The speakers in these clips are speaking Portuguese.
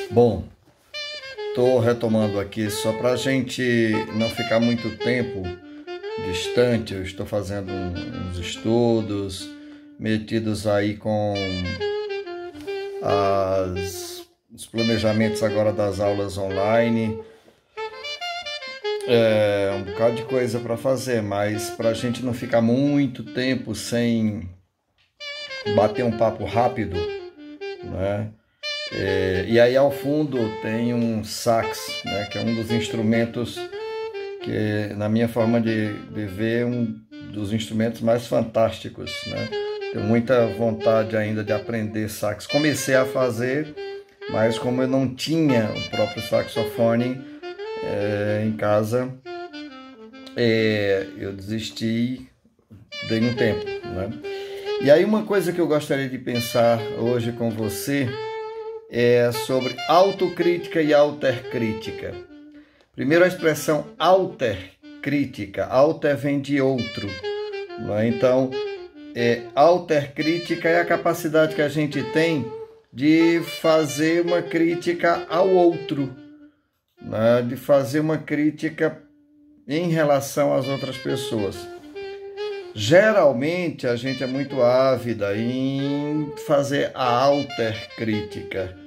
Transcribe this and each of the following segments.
Bom, estou retomando aqui só para a gente não ficar muito tempo distante. Eu estou fazendo uns estudos metidos aí com os planejamentos agora das aulas online. É um bocado de coisa para fazer, mas para a gente não ficar muito tempo sem bater um papo rápido, né? E aí ao fundo tem um sax, né, que é um dos instrumentos que, na minha forma de ver, um dos instrumentos mais fantásticos, né? Tenho muita vontade ainda de aprender sax. Comecei a fazer, mas como eu não tinha o próprio saxofone em casa, eu desisti, dei um tempo, né? E aí uma coisa que eu gostaria de pensar hoje com você é sobre autocrítica e altercrítica. Primeiro, a expressão altercrítica. Alter vem de outro, né? Então, altercrítica é a capacidade que a gente tem de fazer uma crítica ao outro, né? De fazer uma crítica em relação às outras pessoas. Geralmente a gente é muito ávida em fazer a altercrítica,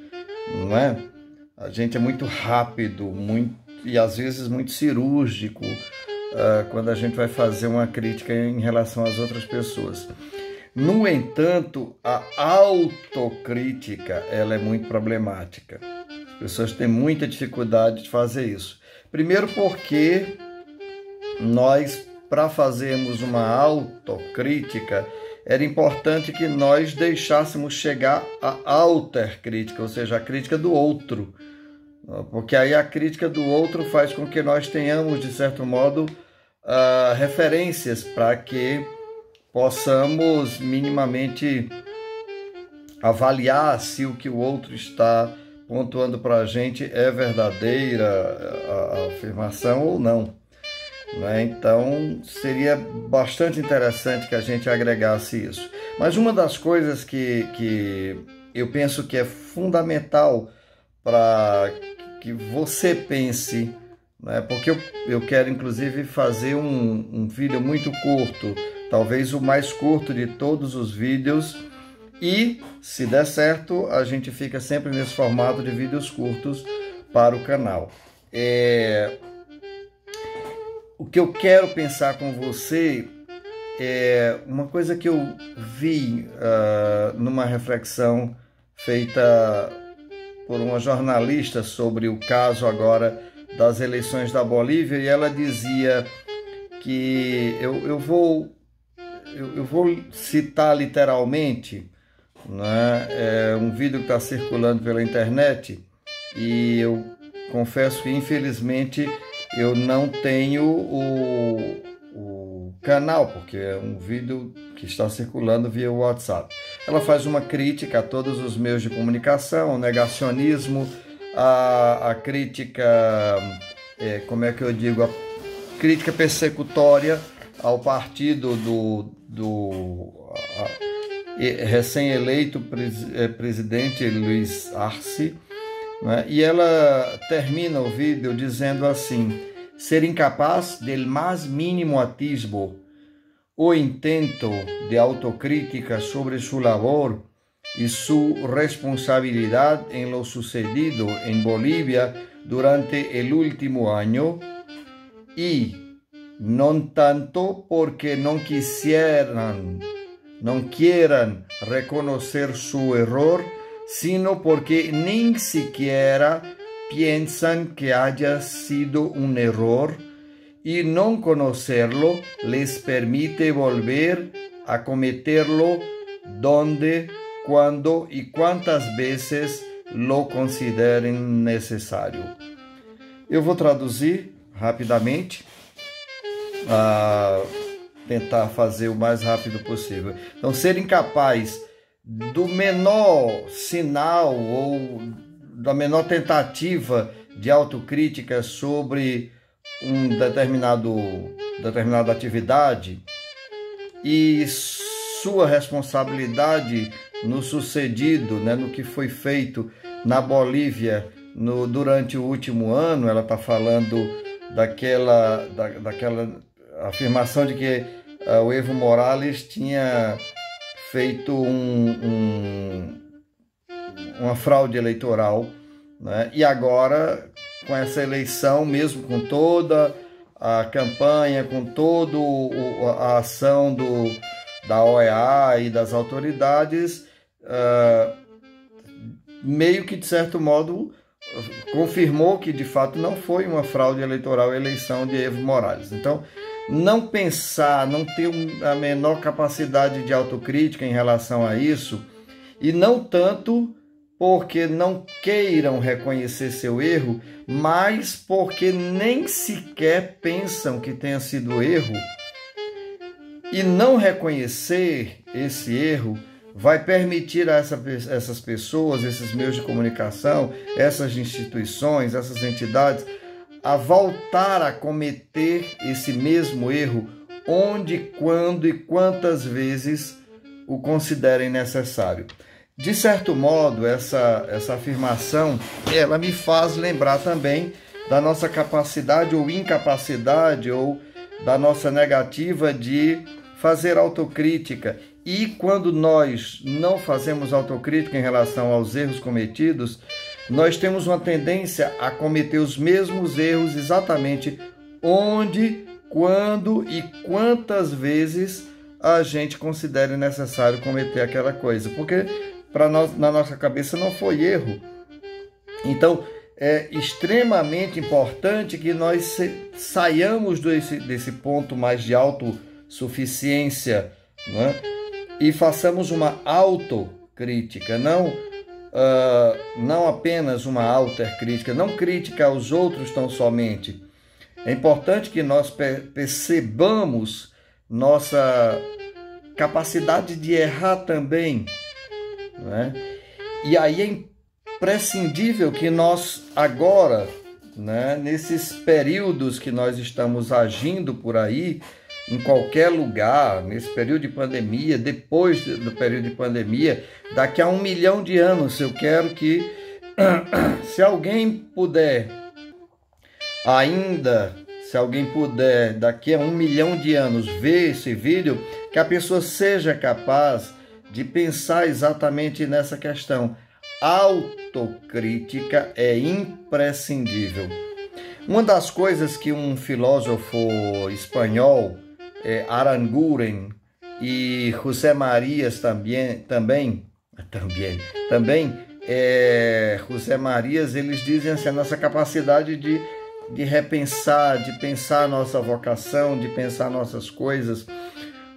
não é? A gente é muito rápido, e às vezes muito cirúrgico quando a gente vai fazer uma crítica em relação às outras pessoas. No entanto, a autocrítica ela é muito problemática. As pessoas têm muita dificuldade de fazer isso. Primeiro porque nós, para fazermos uma autocrítica, era importante que nós deixássemos chegar à altercrítica, ou seja, a crítica do outro. Porque aí a crítica do outro faz com que nós tenhamos, de certo modo, referências para que possamos minimamente avaliar se o que o outro está pontuando para a gente é verdadeira a afirmação ou não. Então seria bastante interessante que a gente agregasse isso. Mas uma das coisas que eu penso que é fundamental para que você pense, né? Porque eu quero inclusive fazer um vídeo muito curto, talvez o mais curto de todos os vídeos, e se der certo a gente fica sempre nesse formato de vídeos curtos para o canal. O que eu quero pensar com você é uma coisa que eu vi numa reflexão feita por uma jornalista sobre o caso agora das eleições da Bolívia, e ela dizia que eu vou citar literalmente, né? É um vídeo que está circulando pela internet, e eu confesso que infelizmente eu não tenho o canal, porque é um vídeo que está circulando via WhatsApp. Ela faz uma crítica a todos os meios de comunicação, o negacionismo, a crítica, como é que eu digo, a crítica persecutória ao partido do recém-eleito presidente Luiz Arce, né? E ela termina o vídeo dizendo assim: ser incapaz del más mínimo atisbo o intento de autocrítica sobre su labor y su responsabilidad en lo sucedido en Bolivia durante el último año, y non tanto porque no quieran reconocer su error, sino porque ni siquiera piensan que haya sido un error, y no conocerlo les permite volver a cometerlo donde, cuando y cuántas veces lo consideren necesário. Eu vou traduzir rapidamente, tentar fazer o mais rápido possível. Então, ser incapaz do menor sinal ou da menor tentativa de autocrítica sobre determinada atividade e sua responsabilidade no sucedido, né, no que foi feito na Bolívia durante o último ano. Ela está falando daquela afirmação de que o Evo Morales tinha feito uma fraude eleitoral, né? E agora, com essa eleição, mesmo com toda a campanha, com toda a ação da OEA e das autoridades, meio que, de certo modo, confirmou que, de fato, não foi uma fraude eleitoral a eleição de Evo Morales. Então, não pensar, não ter a menor capacidade de autocrítica em relação a isso, e não tanto porque não queiram reconhecer seu erro, mas porque nem sequer pensam que tenha sido erro, e não reconhecer esse erro vai permitir a essas pessoas, esses meios de comunicação, essas instituições, essas entidades, a voltar a cometer esse mesmo erro onde, quando e quantas vezes o considerem necessário. De certo modo, essa afirmação, ela me faz lembrar também da nossa capacidade ou incapacidade, ou da nossa negativa de fazer autocrítica. E quando nós não fazemos autocrítica em relação aos erros cometidos, nós temos uma tendência a cometer os mesmos erros exatamente onde, quando e quantas vezes a gente considere necessário cometer aquela coisa. Porque para nós, na nossa cabeça, não foi erro. Então, é extremamente importante que nós saiamos desse ponto mais de autossuficiência, né? E façamos uma autocrítica, não apenas uma altercrítica, não crítica aos outros tão somente. É importante que nós percebamos nossa capacidade de errar também, né? E aí é imprescindível que nós agora, né, nesses períodos que nós estamos agindo por aí, em qualquer lugar, nesse período de pandemia, depois do período de pandemia, daqui a 1 milhão de anos, eu quero que, se alguém puder, daqui a 1 milhão de anos, ver esse vídeo, que a pessoa seja capaz de pensar exatamente nessa questão. Autocrítica é imprescindível. Uma das coisas que um filósofo espanhol, Aranguren, e José Marias também José Marias, eles dizem assim, a nossa capacidade de repensar, de pensar a nossa vocação, de pensar nossas coisas,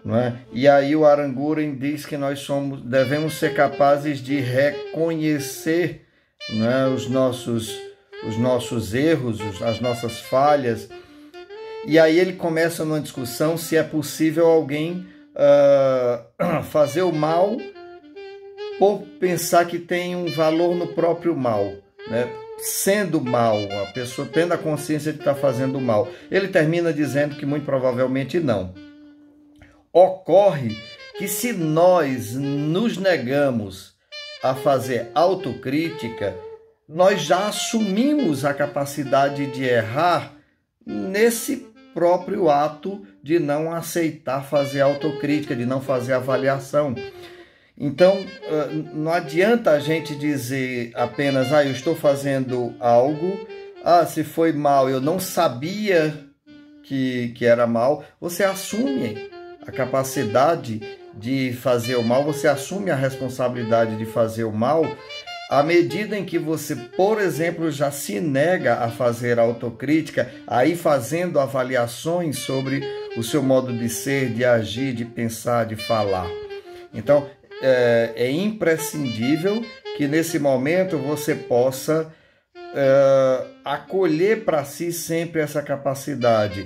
não é? E aí o Aranguren diz que nós devemos ser capazes de reconhecer, não é, os nossos erros, as nossas falhas. E aí ele começa numa discussão se é possível alguém fazer o mal por pensar que tem um valor no próprio mal, né? Sendo mal, a pessoa tendo a consciência de estar fazendo mal. Ele termina dizendo que muito provavelmente não. Ocorre que se nós nos negamos a fazer autocrítica, nós já assumimos a capacidade de errar nesse próprio ato de não aceitar fazer autocrítica, de não fazer avaliação. Então, não adianta a gente dizer apenas, eu estou fazendo algo, se foi mal, eu não sabia que era mal. Você assume a capacidade de fazer o mal, você assume a responsabilidade de fazer o mal, à medida em que você, por exemplo, já se nega a fazer autocrítica, aí fazendo avaliações sobre o seu modo de ser, de agir, de pensar, de falar. Então, é imprescindível que nesse momento você possa acolher para si sempre essa capacidade.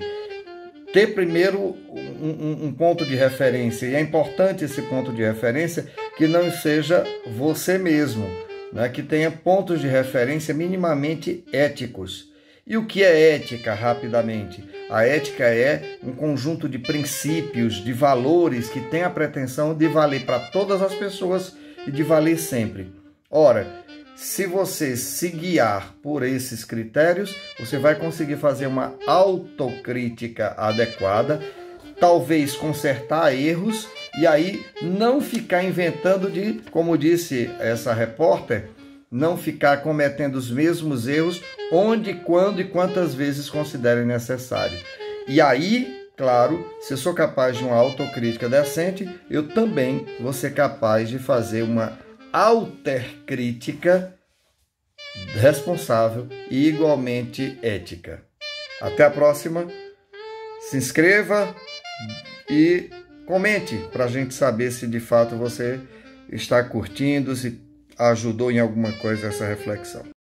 Ter primeiro um ponto de referência, e é importante esse ponto de referência que não seja você mesmo, né? Que tenha pontos de referência minimamente éticos. E o que é ética, rapidamente? A ética é um conjunto de princípios, de valores que tem a pretensão de valer para todas as pessoas e de valer sempre. Ora, se você se guiar por esses critérios, você vai conseguir fazer uma autocrítica adequada, talvez consertar erros e aí não ficar inventando como disse essa repórter, não ficar cometendo os mesmos erros onde, quando e quantas vezes considerem necessário. E aí, claro, se eu sou capaz de uma autocrítica decente, eu também vou ser capaz de fazer uma altercrítica responsável e igualmente ética. Até a próxima. Se inscreva e comente para a gente saber se de fato você está curtindo, se ajudou em alguma coisa essa reflexão.